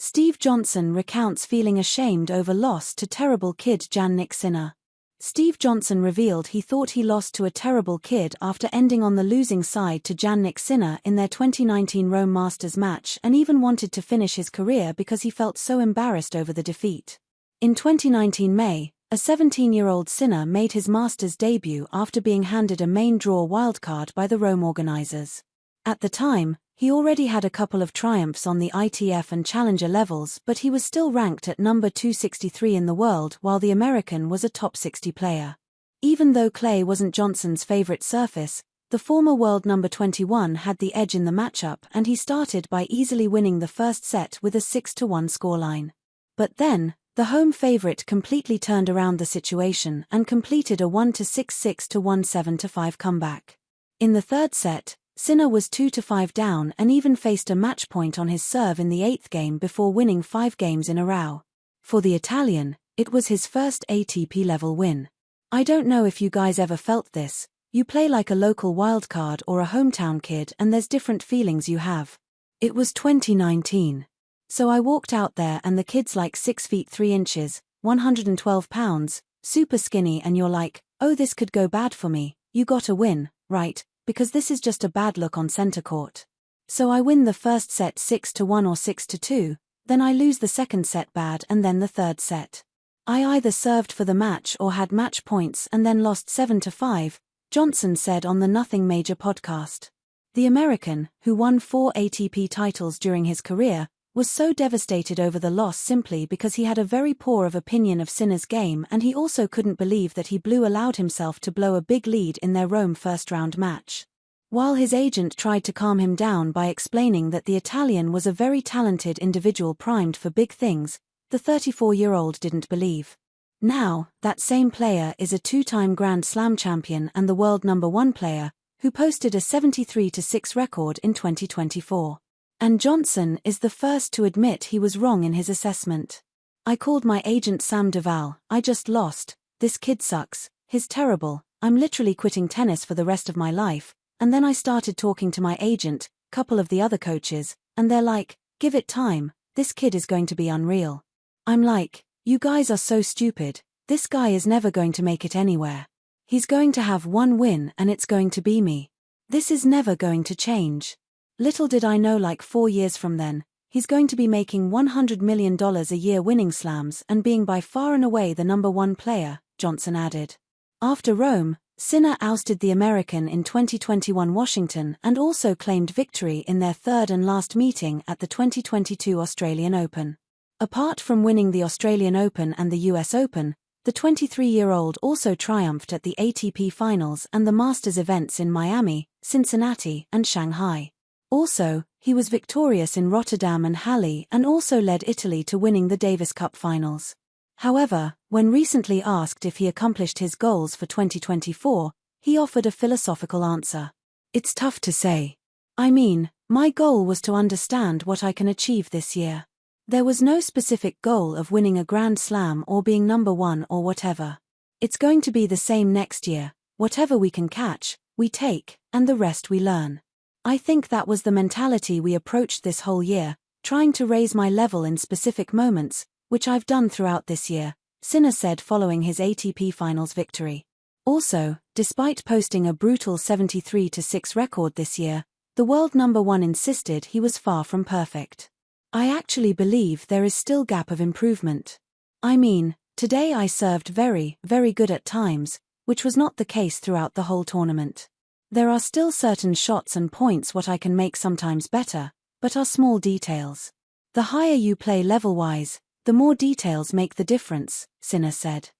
Steve Johnson recounts feeling ashamed over loss to terrible kid Jannik Sinner. Steve Johnson revealed he thought he lost to a terrible kid after ending on the losing side to Jannik Sinner in their 2019 Rome Masters match, and even wanted to finish his career because he felt so embarrassed over the defeat. In 2019 May, a 17-year-old Sinner made his Masters debut after being handed a main draw wildcard by the Rome organizers. At the time, he already had a couple of triumphs on the ITF and Challenger levels, but he was still ranked at number 263 in the world, while the American was a top 60 player. Even though clay wasn't Johnson's favorite surface, the former world number 21 had the edge in the matchup, and he started by easily winning the first set with a 6-1 scoreline. But then, the home favorite completely turned around the situation and completed a 1-6, 6-1, 7-5 comeback. In the third set, Sinner was 2-5 down and even faced a match point on his serve in the 8th game before winning 5 games in a row. For the Italian, it was his first ATP-level win. I don't know if you guys ever felt this. You play like a local wildcard or a hometown kid and there's different feelings you have. It was 2019. So I walked out there and the kid's like 6 feet 3 inches, 112 pounds, super skinny, and you're like, oh, this could go bad for me. You gotta win, right? Because this is just a bad look on center court. So I win the first set 6-1 or 6-2, then I lose the second set bad, and then the third set. I either served for the match or had match points and then lost 7-5, Johnson said on the Nothing Major podcast. The American, who won 4 ATP titles during his career, was so devastated over the loss simply because he had a very poor opinion of Sinner's game, and he also couldn't believe that he allowed himself to blow a big lead in their Rome first-round match. While his agent tried to calm him down by explaining that the Italian was a very talented individual primed for big things, the 34-year-old didn't believe. Now, that same player is a 2-time Grand Slam champion and the world number 1 player, who posted a 73-6 record in 2024. And Johnson is the first to admit he was wrong in his assessment. I called my agent Sam Duval. I just lost. This kid sucks. He's terrible. I'm literally quitting tennis for the rest of my life. And then I started talking to my agent, couple of the other coaches, and they're like, give it time. This kid is going to be unreal. I'm like, you guys are so stupid. This guy is never going to make it anywhere. He's going to have one win and it's going to be me. This is never going to change. Little did I know, like 4 years from then, he's going to be making $100 million a year winning slams and being by far and away the number 1 player, Johnson added. After Rome, Sinner ousted the American in 2021 Washington and also claimed victory in their third and last meeting at the 2022 Australian Open. Apart from winning the Australian Open and the US Open, the 23-year-old also triumphed at the ATP Finals and the Masters events in Miami, Cincinnati, and Shanghai. Also, he was victorious in Rotterdam and Halle and also led Italy to winning the Davis Cup finals. However, when recently asked if he accomplished his goals for 2024, he offered a philosophical answer. It's tough to say. I mean, my goal was to understand what I can achieve this year. There was no specific goal of winning a Grand Slam or being number 1 or whatever. It's going to be the same next year. Whatever we can catch, we take, and the rest we learn. I think that was the mentality we approached this whole year, trying to raise my level in specific moments, which I've done throughout this year, Sinner said following his ATP Finals victory. Also, despite posting a brutal 73-6 record this year, the world number 1 insisted he was far from perfect. I actually believe there is still gap of improvement. I mean, today I served very, very good at times, which was not the case throughout the whole tournament. There are still certain shots and points what I can make sometimes better, but are small details. The higher you play level-wise, the more details make the difference, Sinner said.